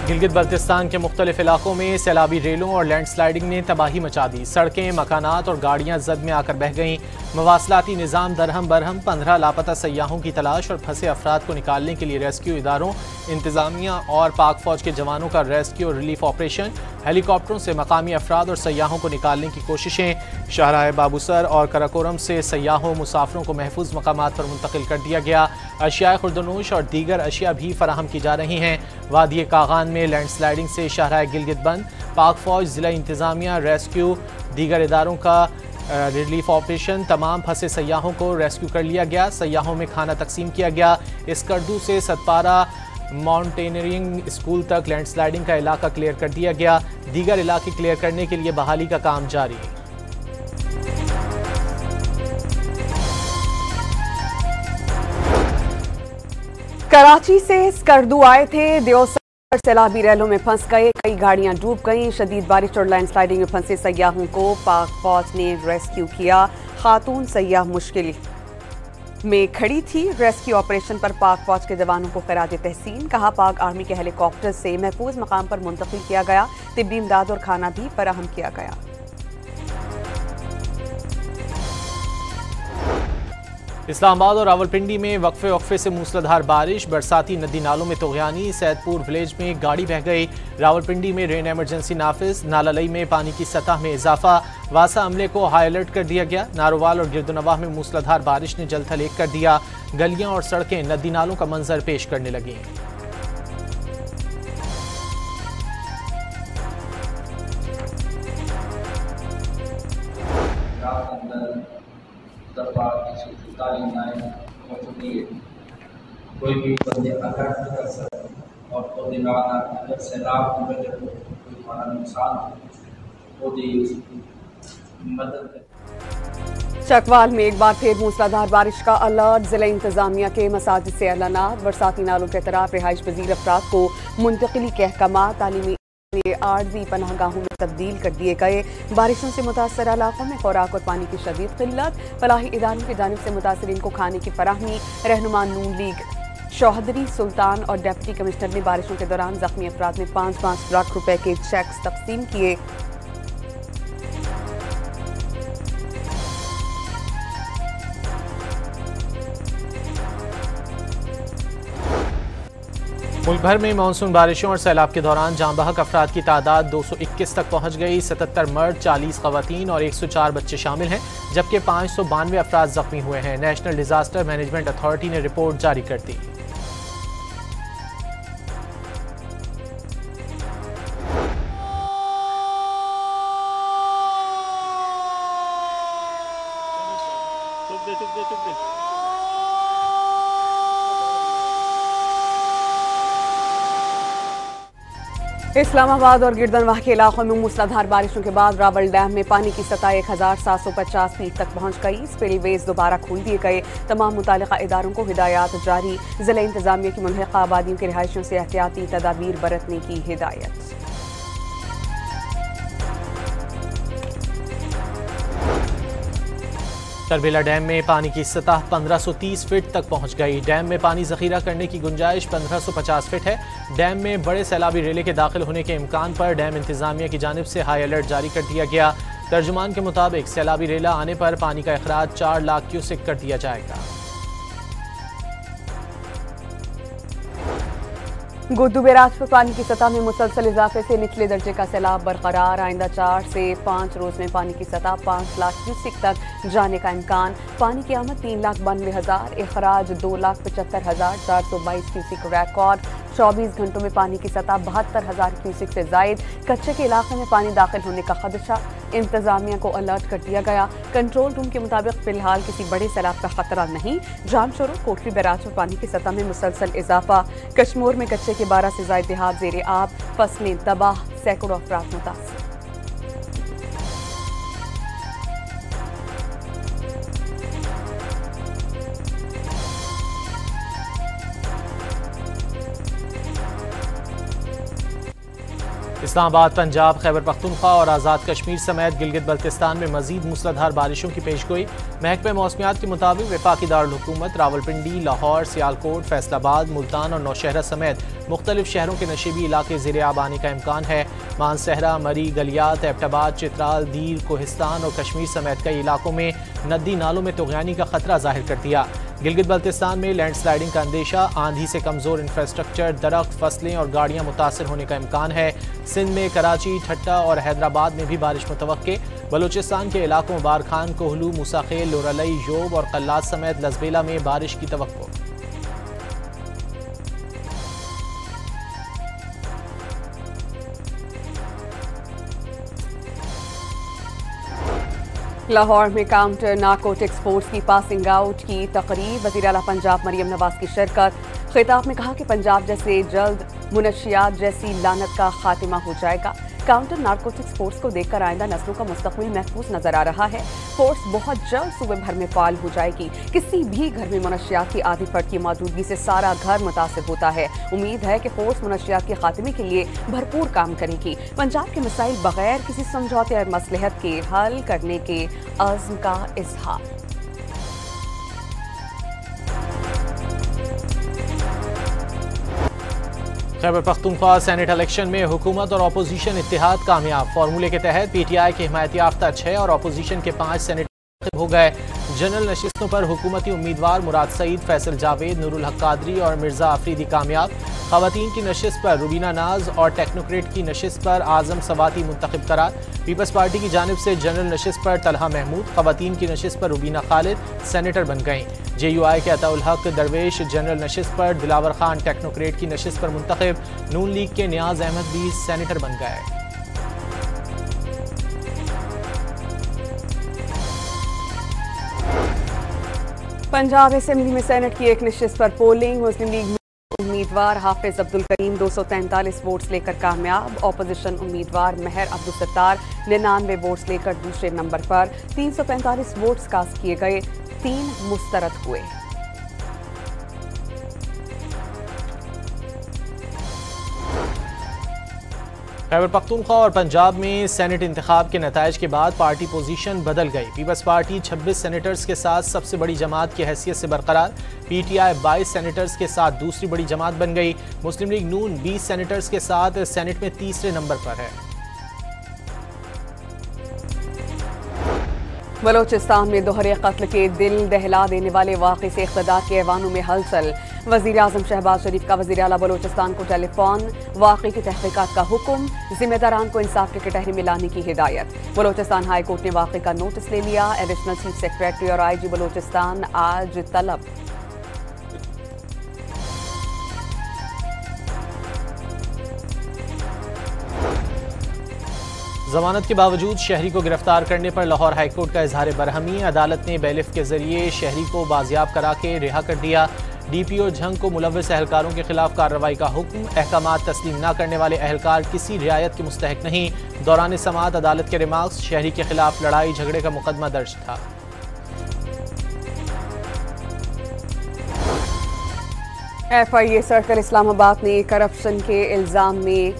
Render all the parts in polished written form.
गिलगित बल्तिस्तान के मुख्तलिफ इलाकों में सैलाबी रेलों और लैंडस्लाइडिंग ने तबाही मचा दी। सड़कें, मकानात और गाड़ियां जद में आकर बह गईं। मवासलाती निज़ाम दरहम बरहम। 15 लापता सयाहों की तलाश और फंसे अफराद को निकालने के लिए रेस्क्यू इदारों, इंतजामिया और पाक फौज के जवानों का रेस्क्यू और रिलीफ ऑपरेशन। हेलीकॉप्टरों से मकामी अफराद और सयाहों को निकालने की कोशिशें। शाहराह बाबूसर और कराकोरम से सयाहों मुसाफिरों को महफूज मकामात पर मुंतकिल कर दिया गया। अशिया खुर्दनोश और दीगर अशिया भी फराहम की जा रही हैं। वादी कागान में लैंडस्लाइडिंग से शाहराह गिलगित बंद। पाक फौज, जिला इंतजामिया, रेस्क्यू, दीगर इदारों का रिलीफ ऑपरेशन। तमाम फंसे सयाहों को रेस्क्यू कर लिया गया। सयाहों में खाना तकसीम किया गया। इसकर्दू से सतपारा माउंटेनियरिंग स्कूल तक लैंडस्लाइडिंग का इलाका क्लियर कर दिया गया। दीगर इलाके क्लियर करने के लिए बहाली का काम जारी है। कराची से स्कर्दू आए थे, देवसर सैलाबी रेलों में फंस गए। कई गाड़ियां डूब गईं। शदीद बारिश और लैंडस्लाइडिंग में फंसे सयाहों को पाक फौज ने रेस्क्यू किया। खातून सयाह मुश्किल में खड़ी थी। रेस्क्यू ऑपरेशन पर पाक फौज के जवानों को खराज तहसीन। कहा, पाक आर्मी के हेलीकॉप्टर से महफूज मकाम पर मुंतकिल किया गया। तिब्बी इमदाद और खाना भी फराहम किया गया। इस्लामाबाद और रावलपिंडी में वक्फे से मूसलाधार बारिश। बरसाती नदी नालों में तोगयानी। सैदपुर विलेज में गाड़ी बह गई। रावलपिंडी में रेन एमरजेंसी नाफिज। नालालई में पानी की सतह में इजाफा। वासा अमले को हाई अलर्ट कर दिया गया। नारोवाल और गिरदुनवाह में मूसलाधार बारिश ने जल थल एक कर दिया। गलियां और सड़कें नदी नालों का मंजर पेश करने लगी। कोई भी बंदे अलर्ट नहीं कर सकते और तो दिलाना अगर सैलाब की वजह से कोई बड़ा नुकसान हो तो उसकी मदद कर। चकवाल में एक बार फिर मूसलाधार बारिश का अलर्ट। जिला इंतजामिया के मसाजिद से एलानात। बरसाती नालों के तरफ रिहाइश पजीर अफराद को मुंतकिली के अहकामात। तालीमी आर्जी पनाहगाहों में तब्दील कर दिए गए। बारिशों से मुतासर इलाकों में खुराक और पानी की शदीद किल्लत। फलाही इदारों की जानिब से मुतासरीन को खाने की फराहमी। रहनुमा नून लीग चौधरी सुल्तान और डिप्टी कमिश्नर ने बारिशों के दौरान जख्मी अफराद में 5-5 लाख रुपए के चेक्स तकसीम किए। मुल्क भर में मानसून बारिशों और सैलाब के दौरान जाँ बहक अफराद की तादाद 221 तक पहुँच गई। 77 मर्द, 40 खवातीन और 104 बच्चे शामिल हैं, जबकि 592 अफराद जख्मी हुए हैं। नेशनल डिजास्टर मैनेजमेंट अथॉरिटी ने रिपोर्ट जारी कर दी। इस्लामाबाद और गिरदनवाह के इलाकों में मूसलाधार बारिशों के बाद रावल डैम में पानी की सतह 1750 फीट तक पहुंच गई। स्पिलवेज दोबारा खोल दिए गए। तमाम मुतालिका इदारों को हिदायत जारी। जिला इंतजामिया की मुल्हिका आबादियों के रिहायशों से एहतियाती तदाबीर बरतने की हिदायत। तरबेला डैम में पानी की सतह 1530 फीट तक पहुंच गई। डैम में पानी जखीरा करने की गुंजाइश 1550 फीट है। डैम में बड़े सैलाबी रेले के दाखिल होने के इम्कान पर डैम इंतजामिया की जानिब से हाई अलर्ट जारी कर दिया गया। तर्जुमान के मुताबिक सैलाबी रेला आने पर पानी का अखराज 4 लाख क्यूसेक कर दिया जाएगा। गुड्डू बैराज पर पानी की सतह में मुसलसल इजाफे से निचले दर्जे का सैलाब बरकरार। आइंदा 4 से 5 रोज में पानी की सतह 5 लाख क्यूसेक तक जाने का इम्कान। पानी की आमद 3,92,000, अखराज 2,75,422 क्यूसेक रिकॉर्ड। 24 घंटों में पानी की सतह 72,000 क्यूसेक से जायद। कच्चे के इलाके में पानी दाखिल होने का खदशा। इंतजामिया को अलर्ट कर दिया गया। कंट्रोल रूम के मुताबिक फिलहाल किसी बड़े सैलाब का खतरा नहीं। जामशोरो कोटली बैराज पर पानी की सतह में मुसलसल इजाफा। कश्मीर में कच्चे के 12 से ज्यादा देहात ज़ेरे आब। फसलें तबाह, सैकड़ों अफराद मुतासर। इस्लामाबाद, पंजाब, खैबर पख्तूनख्वा और आज़ाद कश्मीर समेत गिलगित बल्तिस्तान में मजीद मूसलाधार बारिशों की पेशगोई। महकमे मौसमियात के मुताबिक वफाकी दारुल-हुकूमत रावलपिंडी, लाहौर, सियालकोट, फैसलाबाद, मुल्तान और नौशहरा समेत मुख्तलिफ शहरों के नशीबी इलाके ज़ेरे आब आने का इम्कान है। मानसहरा, मरी, गलियात, एबटाबाद, चित्राल, दीर, कोहिस्तान और कश्मीर समेत कई इलाकों में नदी नालों में तुग़यानी का खतरा जाहिर कर दिया। गिलगित बल्तिस्तान में लैंडस्लाइडिंग का अंदेशा, आंधी से कमजोर इंफ्रास्ट्रक्चर, दरख्त, फसलें और गाड़ियां मुतासर होने का इम्कान है। सिंध में कराची, ठट्टा और हैदराबाद में भी बारिश मुतवक्के। बलूचिस्तान के इलाकों बारखान, कोहलू, मूसाखेल, लोरलई, योब और कल्लात समेत लसबेला में बारिश की तवक्को। लाहौर में काउंटर नारकोटिक्स फोर्स की पासिंग आउट की तकरीब। वज़ीर आला पंजाब मरियम नवाज की शिरकत। खिताब में कहा कि पंजाब जैसे जल्द मुनशियात जैसी लानत का खात्मा हो जाएगा। काउंटर नारकोटिक्स फोर्स को देखकर आइंदा नस्लों का मुस्तकबिल महफूज नजर आ रहा है। फोर्स बहुत जल्द सूबे भर में फाल हो जाएगी। किसी भी घर में मुनशियात की आधी फट की मौजूदगी से सारा घर मुतासिर होता है। उम्मीद है कि फोर्स मुनशियात के खात्मे के लिए भरपूर काम करेगी। पंजाब के मसाइल बगैर किसी समझौते और मसलहत के हल करने के अज़्म का इजहार। खैबर पख्तूनख्वा सेनेट इलेक्शन में हुकूमत और अपोजिशन इत्तेहाद कामयाब। फार्मूले के तहत PTI के हिमायत याफ्ता 6 और अपोजिशन के 5 सेनेटर हो गए। जनरल नशिस्तों पर हुकूमती उम्मीदवार मुराद सईद, फैसल जावेद, नूरुल हक कादरी और मिर्जा आफरीदी कामयाब। खवातीन की नशिस्त पर रुबीना नाज और टेक्नोक्रेट की नशिस्त पर आजम सवाती मुंतखब करार। पीपल्स पार्टी की जानिब से जनरल नशिस्त पर तलहा महमूद, खवातीन की नशिस्त पर रुबीना खालिद सेनेटर बन गईं। JUI के अताउल हक दरवेश जनरल नशिस्त पर, दिलावर खान टेक्नोक्रेट की नशिस्त पर मुंतखब। नून लीग के नियाज अहमद भी सेनेटर बन गए। पंजाब असेंबली में सेनेट की एक नशिस्त पर पोलिंग। मुस्लिम लीग उम्मीदवार हाफिज अब्दुल करीम 243 वोट्स लेकर कामयाब। ऑपोजिशन उम्मीदवार महर अब्दुल सत्तार 99 वोट्स लेकर दूसरे नंबर पर। 345 वोट्स कास्ट किए गए, 3 मुस्तरद हुए। खैबर पख्तूनख्वा और पंजाब में सेनेट इंतखाब के नताइज के बाद पार्टी पोजीशन बदल गई। पीपल्स पार्टी 26 सेनेटर्स के साथ सबसे बड़ी जमात की हैसियत से बरकरार। PTI 22 सेनेटर्स के साथ दूसरी बड़ी जमात बन गई। मुस्लिम लीग नून 20 सेनेटर्स के साथ सेनेट में तीसरे नंबर पर है। बलोचिस्तान में दोहरे कत्ल के दिल दहला देने वाले वाक़े से इक़्तिदार के ऐवानों में हलचल। वज़ीर आज़म शहबाज शरीफ का वज़ीर आला बलोचिस्तान को टेलीफोन। वाक़े की तहक़ीक़ात का हुक्म, ज़िम्मेदारान को इंसाफ के कटहरे में लाने की हिदायत। बलोचिस्तान हाई कोर्ट ने वाक़े का नोटिस ले लिया। एडिशनल चीफ सेक्रेटरी और IG बलोचिस्तान आज तलब। जमानत के बावजूद शहरी को गिरफ्तार करने पर लाहौर हाईकोर्ट का इजहार बरहमी। अदालत ने बैलिफ के जरिए शहरी को बाजियाब करा के रिहा कर दिया। DPO झंग को मुलव्वस एहलकारों के खिलाफ कार्रवाई का हुक्म। अहकामात तस्लीम न करने वाले एहलकार किसी रियायत के मुस्तहक नहीं। दौरान समाअत अदालत के रिमार्क्स, शहरी के खिलाफ लड़ाई झगड़े का मुकदमा दर्ज था। FIA सर्कल इस्लामाबाद ने करप्शन के इल्जाम में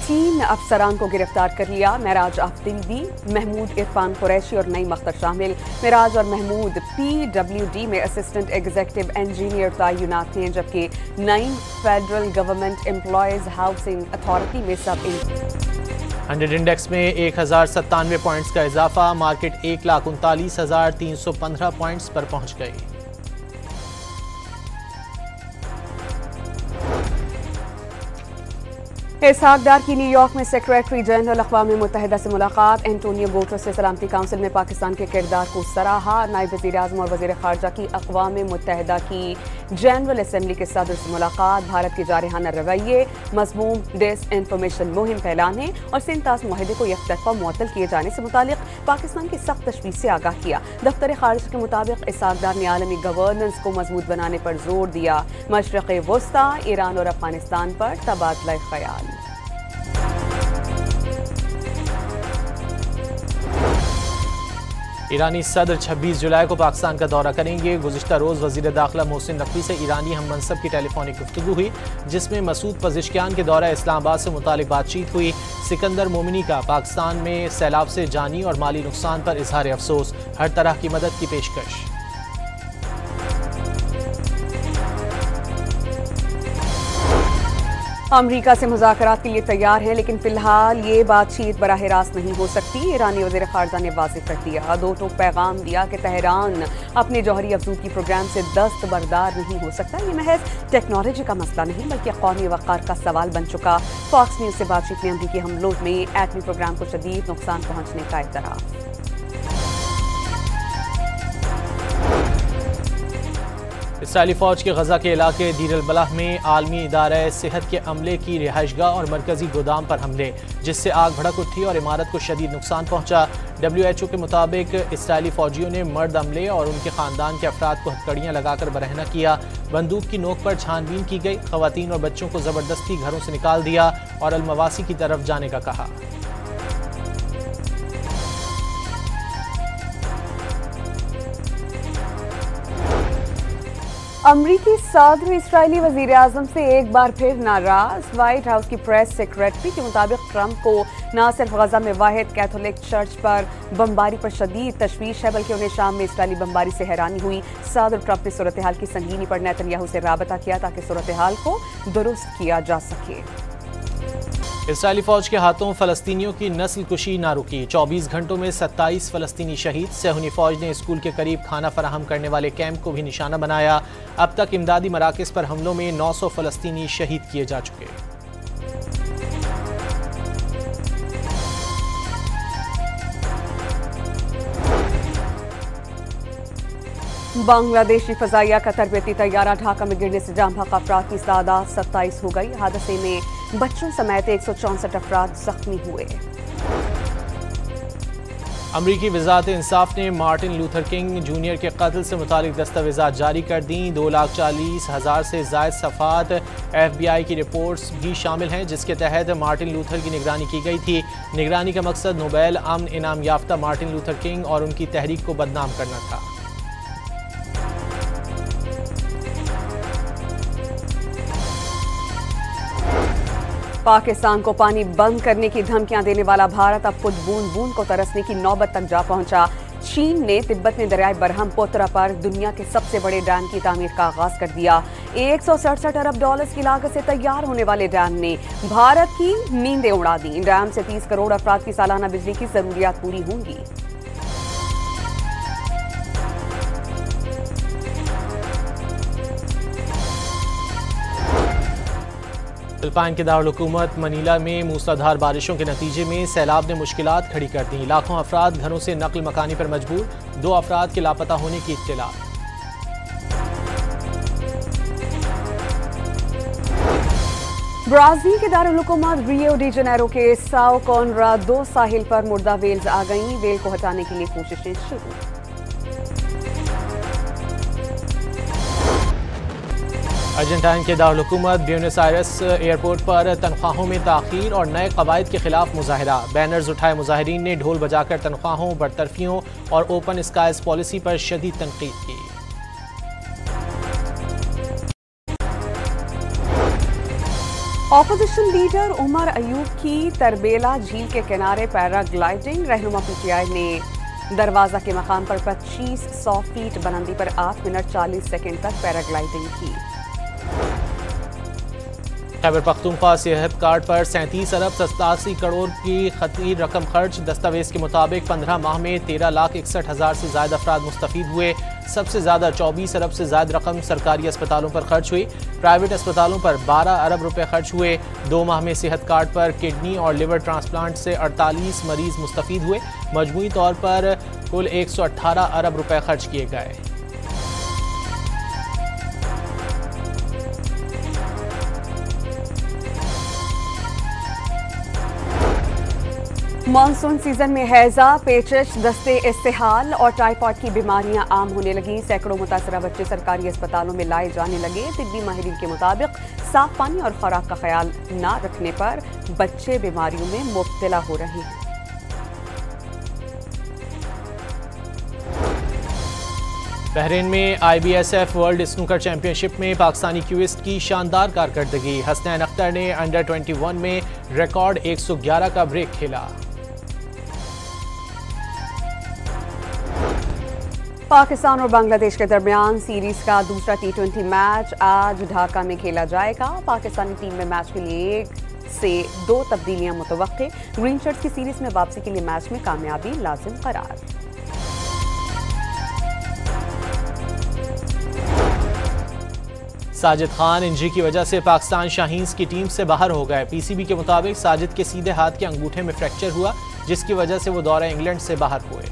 3 अफसरान को गिरफ्तार कर लिया। महराज आफदीदी, महमूद इरफान कुरैशी और नईम अख्तर शामिल। महराज और महमूद PWD में असिस्टेंट एग्जीक्यूटिव इंजीनियर तैनात थे, जबकि Naeem federal government employees housing authority में सब 100 इंडेक्स में 1097 पॉइंट्स का इजाफा। मार्केट 1,39,315 पॉइंट्स पर पहुंच गई। इसहाक डार की न्यूयॉर्क में सेक्रेटरी जनरल अक़वाम मुत्तहिदा से मुलाकात। एंटोनियो गुटेरेस से सलामती काउंसिल में पाकिस्तान के किरदार को सराहा। नायब वज़ीर आज़म और वज़ीर ख़ारजा की अक़वाम मुत्तहिदा की जनरल असेंबली के सदर से मुलाकात। भारत के जारहाना रवैये, मज़मूम डिसइन्फॉर्मेशन मुहिम फैलाने और सिंतास मुआहदे को यकतरफा मुअत्तल किए जाने से मुतालिक पाकिस्तान की सख्त तशवीश से आगाह किया। दफ्तर ख़ारिजा के मुताबिक इसहाक डार ने आलमी गवर्नेंस को मजबूत बनाने पर जोर दिया। मशरिक़ वस्ता, ईरान और अफगानिस्तान पर तबादला ख्याल। ईरानी सदर 26 जुलाई को पाकिस्तान का दौरा करेंगे। गुज़िश्ता रोज़ वज़ीर दाखिला मोहसिन नकवी से ईरानी हम मनसब की टेलीफोनिक गुफ्तगू हुई, जिसमें मसूद पज़िशकियान के दौरा इस्लामाबाद से मुतालिक बातचीत हुई। सिकंदर मोमिनी का पाकिस्तान में सैलाब से जानी और माली नुकसान पर इजहार अफसोस, हर तरह की मदद की पेशकश। अमरीका से मुज़ाकरात के लिए तैयार है, लेकिन फिलहाल ये बातचीत बराह रास्त नहीं हो सकती। ईरानी वज़ीर ख़ारजा ने वाज़ेह कर दिया, दो टोक पैगाम दिया कि तेहरान अपने जौहरी अफजूकी प्रोग्राम से दस्तबरदार नहीं हो सकता। ये महज टेक्नोलॉजी का मसला नहीं बल्कि कौमी वक़ार का सवाल बन चुका। फॉक्स न्यूज़ से बातचीत में अमरीकी हमलों में एटमी प्रोग्राम को शदीद नुकसान पहुँचने का इतराफ़। इसराइली फ़ौज के गजा के इलाके दीर अल बलाह में आलमी इदारा सेहत के अमले की रिहाइशगाह और मरकजी गोदाम पर हमले, जिससे आग भड़क उठी और इमारत को शदीद नुकसान पहुंचा। WHO के मुताबिक इसराइली फ़ौजियों ने मर्द अमले और उनके ख़ानदान के अफराद को हथकड़ियाँ लगाकर बरहना किया। बंदूक की नोक पर छानबीन की गई। ख़वातीन और बच्चों को ज़बरदस्ती घरों से निकाल दिया और अलमवासी की तरफ जाने का कहा। अमरीकी सदर इसराइली वज़ीर आज़म से एक बार फिर नाराज। व्हाइट हाउस की प्रेस सेक्रेटरी के मुताबिक ट्रंप को न सिर्फ गजा में वाहिद कैथोलिक चर्च पर बमबारी पर शदीद तशवीश है, बल्कि उन्हें शाम में इसराइली बमबारी से हैरानी हुई। सदर ट्रंप ने सूरत हाल की संगीनी पर नेतन्याहू से राबता किया ताकि सूरत हाल को दुरुस्त किया जा सके। इसराइली फ़ौज के हाथों फ़लस्तीनियों की नस्ल कुशी ना रुकी। 24 घंटों में 27 फ़लस्तीनी शहीद। सेहूनी फ़ौज ने स्कूल के करीब खाना फराहम करने वाले कैंप को भी निशाना बनाया। अब तक इमदादी मराकज़ पर हमलों में 900 फ़लस्तीनी शहीद किए जा चुके। बांग्लादेशी फ़ज़ाइया का तरबियती तैयारा ढाका में गिरने से जाम बहक अफराद की तादाद 27 हो गई। हादसे में बच्चों समेत 164 अफराद जख्मी हुए। अमरीकी वज़ारत इंसाफ ने मार्टिन लूथर किंग जूनियर के कत्ल से मुतालिक दस्तावेज़ात जारी कर दी। 2,40,000 से ज़ायद सफ़ात FBI की रिपोर्ट्स भी शामिल हैं, जिसके तहत मार्टिन लूथर की निगरानी की गई थी। निगरानी का मकसद नोबेल अमन इनाम याफ्ता मार्टिन लूथर किंग और उनकी तहरीक को बदनाम करना था। पाकिस्तान को पानी बंद करने की धमकियां देने वाला भारत अब खुद बूंद बूंद को तरसने की नौबत तक जा पहुंचा। चीन ने तिब्बत में दरियाए ब्रह्मपुत्र पर दुनिया के सबसे बड़े डैम की तामीर का आगाज कर दिया। $167 अरब की लागत से तैयार होने वाले डैम ने भारत की नींदें उड़ा दी। डैम से 30 करोड़ अफराद की सालाना बिजली की जरूरियात पूरी होंगी। फिलिपाइन के दारुल हुकूमत मनीला में मूसलाधार बारिशों के नतीजे में सैलाब ने मुश्किलात खड़ी कर दी। लाखों अफराद घरों से नकल मकानी पर मजबूर। 2 अफराद के लापता होने की इत्तला। ब्राजील के दारुल हुकूमत रियो डी जनेरो के साओ कॉनराडो साहिल पर मुर्दा वेल्स आ गईं। वेल को हटाने के लिए कोशिशें शुरू। अर्जेंटाइन के दारुल हुकूमत ब्यूनस आयर्स एयरपोर्ट पर तनख्वाहों में ताख़ीर और नए कवायद के खिलाफ मुजाहिरा। बैनर्स उठाए मुजाहिरीन ने ढोल बजाकर तनख्वाहों, बरतरफियों और ओपन स्काइज पॉलिसी पर शदीद तनकीद की। ऑपोजिशन लीडर उमर अयूब की तरबेला झील के किनारे पैराग्लाइडिंग। रहनुमा PTI ने दरवाजा के मकाम पर 2500 फीट बुलंदी पर 8 मिनट 40 सेकंड तक पैराग्लाइडिंग की। खैबर पख्तूनख्वा सेहत कार्ड पर 37 अरब 87 करोड़ की खती रकम खर्च। दस्तावेज के मुताबिक 15 माह में 13,61,000 से ज्यादा अफराद मुस्तफीद हुए। सबसे ज्यादा 24 अरब से ज्यादा रकम सरकारी अस्पतालों पर खर्च हुई। प्राइवेट अस्पतालों पर 12 अरब रुपए खर्च हुए। 2 माह में सेहत कार्ड पर किडनी और लिवर ट्रांसप्लांट से 48 मरीज मुस्तफीद हुए। मजमूई तौर पर कुल 118 अरब रुपए खर्च किए गए। मानसून सीजन में हैजा, पेचिश, दस्ते इस्तेहाल और टाइफाइड की बीमारियां आम होने लगी। सैकड़ों मुतासरा बच्चे सरकारी अस्पतालों में लाए जाने लगे। तिब्बी माहिरीन के मुताबिक साफ पानी और खुराक का ख्याल न रखने पर बच्चे बीमारियों में मुब्तला हो रहे हैं। बहरीन में IBSF वर्ल्ड स्नूकर चैंपियनशिप में पाकिस्तानी क्यूइस्ट की शानदार कारकर्दगी। हसनैन अख्तर ने अंडर 21 में रिकॉर्ड 111 का ब्रेक खेला। पाकिस्तान और बांग्लादेश के दरमियान सीरीज का दूसरा T20 मैच आज ढाका में खेला जाएगा। पाकिस्तानी टीम में मैच के लिए 1 से 2 तब्दीलियां मुतवक्के। ग्रीन शर्ट्स की सीरीज में वापसी के लिए मैच में कामयाबी लाजिम करार। साजिद खान इंजरी की वजह से पाकिस्तान शाहीन्स की टीम से बाहर हो गए। PCB के मुताबिक साजिद के सीधे हाथ के अंगूठे में फ्रैक्चर हुआ, जिसकी वजह से वो दौरा इंग्लैंड से बाहर हुए।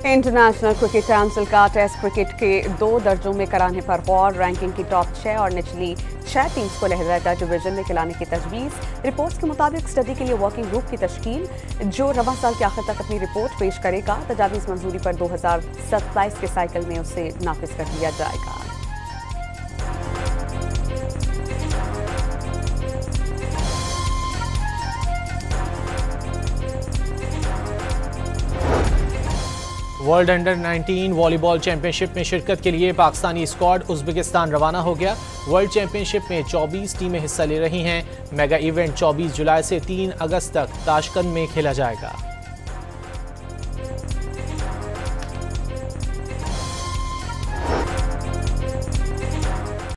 इंटरनेशनल क्रिकेट काउंसिल का टेस्ट क्रिकेट के 2 दर्जों में कराने पर गौर। रैंकिंग की टॉप 6 और निचली 6 टीम्स को लहराता डिवीजन में खिलाने की तजवीज़। रिपोर्ट्स के मुताबिक स्टडी के लिए वर्किंग ग्रुप की तश्कील, जो रवां साल के आखिर तक अपनी रिपोर्ट पेश करेगा। तजावीज़ मंजूरी पर 2027 के साइकिल में उसे नाफिज कर दिया जाएगा। वर्ल्ड अंडर 19 वॉलीबॉल चैंपियनशिप में शिरकत के लिए पाकिस्तानी स्क्वाड उज़्बेकिस्तान रवाना हो गया। वर्ल्ड चैंपियनशिप में 24 टीमें हिस्सा ले रही हैं। मेगा इवेंट 24 जुलाई से 3 अगस्त तक ताशकंद में खेला जाएगा।